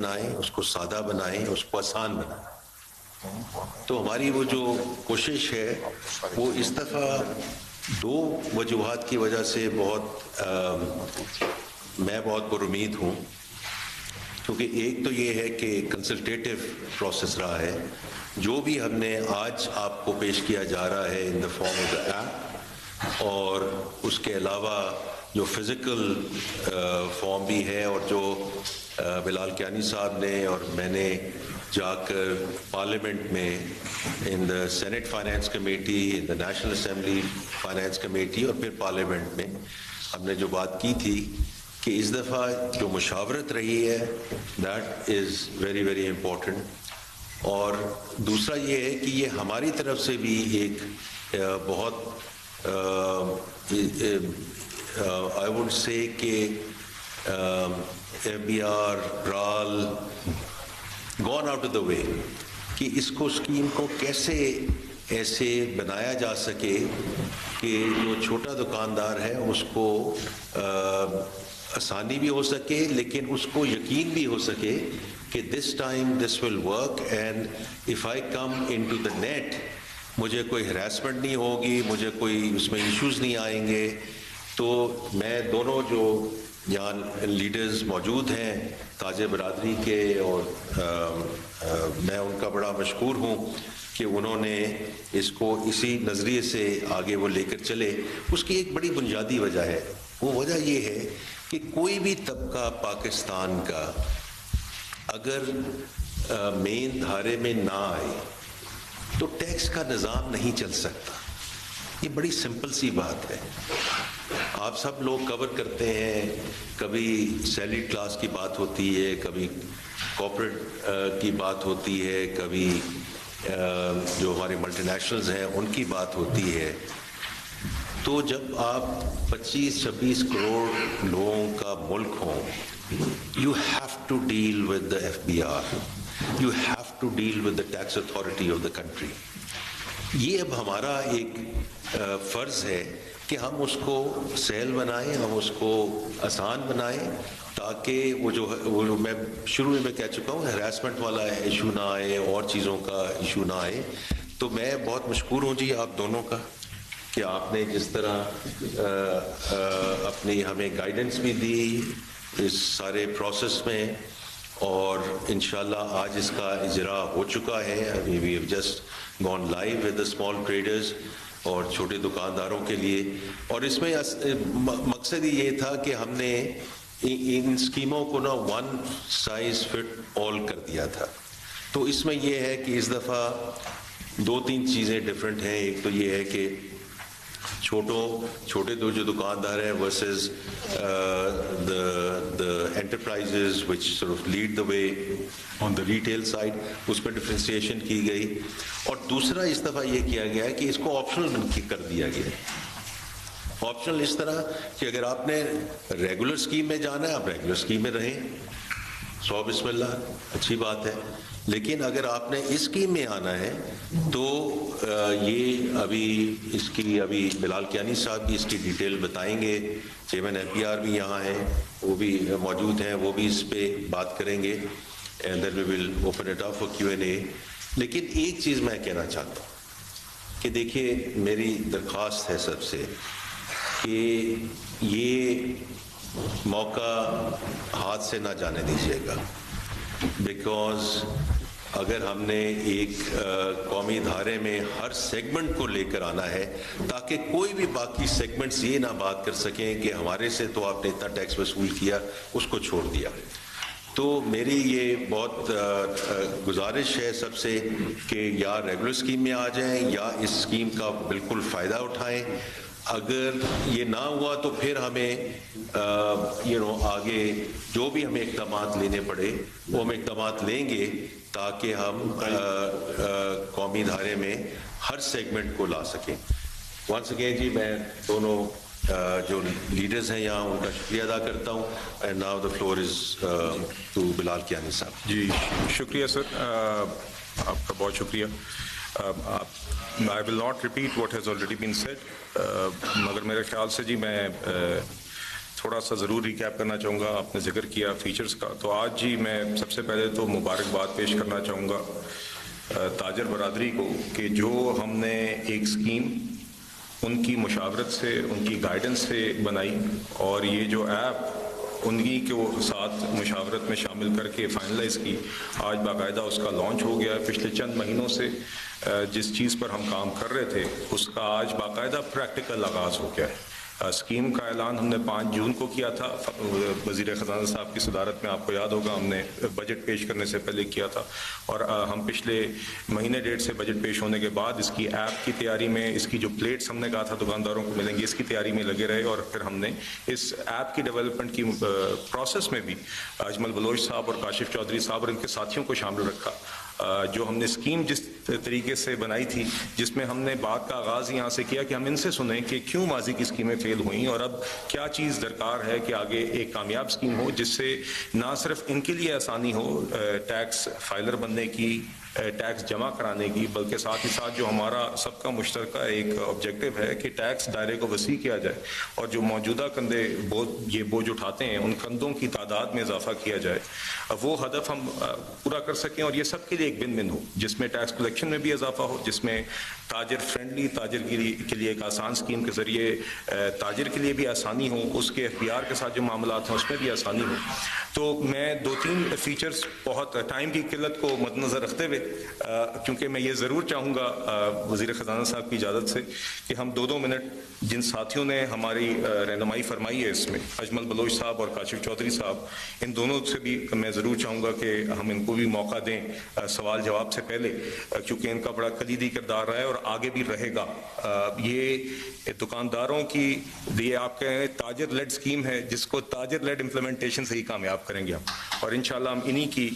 بنائیں، اس کو سادہ بنائیں، اس کو آسان بنائیں. تو ہماری وہ جو کوشش ہے وہ اس دفعہ دو وجوہات کی وجہ سے میں بہت پر امید ہوں. کیونکہ ایک تو یہ ہے کہ کنسلٹیٹو پروسیس رہا ہے. جو بھی ہم نے آج آپ کو پیش کیا جا رہا ہے in the form of the app, اور اس کے علاوہ جو فزیکل فارم بھی ہے، اور جو بلال کیانی صاحب نے اور میں نے جا کر پارلیمنٹ میں ان دا سینٹ فائنانس کمیٹی، ان دا نیشنل اسمبلی فائنانس کمیٹی، اور پھر پارلیمنٹ میں ہم نے جو بات کی تھی کہ اس دفعہ جو مشاورت رہی ہے that is very very important. اور دوسرا یہ ہے کہ یہ ہماری طرف سے بھی ایک بہت آئی ووڈ سے کہ ایف بی آر رال gone out of the way کہ اس کو اسکیم کو کیسے ایسے بنایا جا سکے کہ جو چھوٹا دکاندار ہے اس کو آسانی بھی ہو سکے، لیکن اس کو یقین بھی ہو سکے کہ this time this will work, and if I come into the net مجھے کوئی ہراسمنٹ نہیں ہوگی، مجھے کوئی اس میں ایشوز نہیں آئیں گے. تو میں دونوں جو یہاں لیڈرز موجود ہیں تاج برادری کے، اور میں ان کا بڑا مشکور ہوں کہ انہوں نے اس کو اسی نظریے سے آگے وہ لے کر چلے. اس کی ایک بڑی بنیادی وجہ ہے، وہ وجہ یہ ہے کہ کوئی بھی طبقہ پاکستان کا اگر مین دھارے میں نہ آئے تو ٹیکس کا نظام نہیں چل سکتا. یہ بڑی سمپل سی بات ہے. آپ سب لوگ کور کرتے ہیں، کبھی سیلری کلاس کی بات ہوتی ہے، کبھی کارپوریٹ کی بات ہوتی ہے، کبھی جو ہمارے ملٹی نیشنلز ہیں ان کی بات ہوتی ہے. تو جب آپ 25-26 کروڑ لوگوں کا ملک ہوں، you have to deal with the F be R, you have to deal with the tax authority of the country. یہ اب ہمارا ایک فرض ہے کہ ہم اس کو سہل بنائیں، ہم اس کو آسان بنائیں، تاکہ وہ جو میں شروع میں کہہ چکا ہوں ہراسمنٹ والا ایشو نہ آئے، اور چیزوں کا ایشو نہ آئے. تو میں بہت مشکور ہوں جی آپ دونوں کا کہ آپ نے جس طرح اپنی ہمیں گائیڈنس بھی دی اس سارے پروسیس میں، اور انشاءاللہ آج اس کا اجرا ہو چکا ہے. ابھی we have just gone live with the small traders اور چھوٹے دکانداروں کے لیے. اور اس میں مقصد ہی یہ تھا کہ ہم نے ان اسکیموں کو نا ون سائز فٹ آل کر دیا تھا. تو اس میں یہ ہے کہ اس دفعہ 2-3 چیزیں ڈفرینٹ ہیں. ایک تو یہ ہے کہ چھوٹے جو دکاندار ہیں versus the enterprises which sort of lead the way on the retail side، اس پہ ڈفرینسیشن کی گئی. اور دوسرا اس دفعہ یہ کیا گیا ہے کہ اس کو آپشنل کر دیا گیا ہے. آپشنل اس طرح کہ اگر آپ نے ریگولر اسکیم میں جانا ہے آپ ریگولر اسکیم میں رہیں، سو بسم اللہ، اچھی بات ہے. لیکن اگر آپ نے اس اسکیم میں آنا ہے تو یہ ابھی بلال کیانی صاحب بھی اس کی ڈیٹیل بتائیں گے. چیئرمین ایف بی آر بھی یہاں ہیں، وہ بھی موجود ہیں، وہ بھی اس پہ بات کریں گے. And then we will open it up for Q&A. لیکن ایک چیز میں کہنا چاہتا ہوں کہ دیکھیے میری درخواست ہے سب سے کہ یہ موقع ہاتھ سے نہ جانے دیجیے گا. بیکاز اگر ہم نے ایک قومی دھارے میں ہر سیگمنٹ کو لے کر آنا ہے تاکہ کوئی بھی باقی سیگمنٹس یہ نہ بات کر سکیں کہ ہمارے سے تو آپ نے اتنا ٹیکس وصول کیا، اس کو چھوڑ دیا. تو میری یہ بہت گزارش ہے سب سے کہ یا ریگولر اسکیم میں آ جائیں یا اس اسکیم کا بالکل فائدہ اٹھائیں. اگر یہ نہ ہوا تو پھر ہمیں آگے جو بھی ہمیں اقدامات لینے پڑے وہ ہم اقدامات لیں گے تاکہ ہم قومی دھارے میں ہر سیگمنٹ کو لا سکیں. ونس اگین جی میں دونوں جو لیڈرز ہیں یہاں ان کا شکریہ ادا کرتا ہوں. And now the floor is to Bilal Kiyani صاحب. جی شکریہ سر، آپ کا بہت شکریہ. I will not repeat what has already been said, مگر میرے خیال سے جی میں تھوڑا سا ضرور ریکیپ کرنا چاہوں گا. آپ نے ذکر کیا فیچرز کا, تو آج جی میں سب سے پہلے تو مبارکباد پیش کرنا چاہوں گا تاجر برادری کو کہ جو ہم نے ایک اسکیم ان کی مشاورت سے, ان کی گائیڈنس سے بنائی, اور یہ جو ایپ انہی کے ساتھ مشاورت میں شامل کر کے فائنلائز کی, آج باقاعدہ اس کا لانچ ہو گیا ہے. پچھلے چند مہینوں سے جس چیز پر ہم کام کر رہے تھے اس کا آج باقاعدہ پریکٹیکل آغاز ہو گیا ہے. اسکیم کا اعلان ہم نے 5 جون کو کیا تھا, وزیر خزانہ صاحب کی صدارت میں, آپ کو یاد ہوگا ہم نے بجٹ پیش کرنے سے پہلے کیا تھا, اور ہم پچھلے مہینے ڈیڑھ سے بجٹ پیش ہونے کے بعد اس کی ایپ کی تیاری میں, اس کی جو پلیٹس ہم نے کہا تھا دکانداروں کو ملیں گے, اس کی تیاری میں لگے رہے, اور پھر ہم نے اس ایپ کی ڈیولپمنٹ کی پروسیس میں بھی اجمل بلوچ صاحب اور کاشف چودھری صاحب اور ان کے ساتھیوں کو شامل رکھا. جو ہم نے اسکیم جس طریقے سے بنائی تھی, جس میں ہم نے بات کا آغاز یہاں سے کیا کہ ہم ان سے سنیں کہ کیوں ماضی کی اسکیمیں فیل ہوئیں, اور اب کیا چیز درکار ہے کہ آگے ایک کامیاب اسکیم ہو جس سے نہ صرف ان کے لیے آسانی ہو ٹیکس فائلر بننے کی, ٹیکس جمع کرانے کی, بلکہ ساتھ ہی ساتھ جو ہمارا سب کا مشترکہ ایک آبجیکٹو ہے کہ ٹیکس دائرے کو وسیع کیا جائے, اور جو موجودہ کندھے یہ بوجھ اٹھاتے ہیں ان کندھوں کی تعداد میں اضافہ کیا جائے, وہ ہدف ہم پورا کر سکیں, اور یہ سب کے لیے ایک ون ون ہو, جس میں ٹیکس کلیکشن میں بھی اضافہ ہو, جس میں تاجر فرینڈلی, تاجر کے لیے ایک آسان اسکیم کے ذریعے تاجر کے لیے بھی آسانی ہو, اس کے اختیار کے ساتھ جو معاملات ہیں اس میں بھی آسانی ہو. تو میں 2-3 فیچرز, بہت ٹائم کی قلت کو مد نظر رکھتے ہوئے, کیونکہ میں یہ ضرور چاہوں گا وزیر خزانہ صاحب کی اجازت سے کہ ہم 2-2 منٹ جن ساتھیوں نے ہماری رہنمائی فرمائی ہے اس میں, اجمل بلوچ صاحب اور کاشف چودھری صاحب, ان دونوں سے بھی میں ضرور چاہوں گا کہ ہم ان کو بھی موقع دیں سوال جواب سے پہلے, کیونکہ ان کا بڑا کلیدی کردار رہا ہے اور آگے بھی رہے گا. یہ دکانداروں کی, یہ آپ کہیں تاجر لیڈ اسکیم ہے جس کو تاجر لیڈ امپلیمنٹیشن سے ہی کامیاب کریں گے ہم, اور انشاءاللہ ہم انہی کی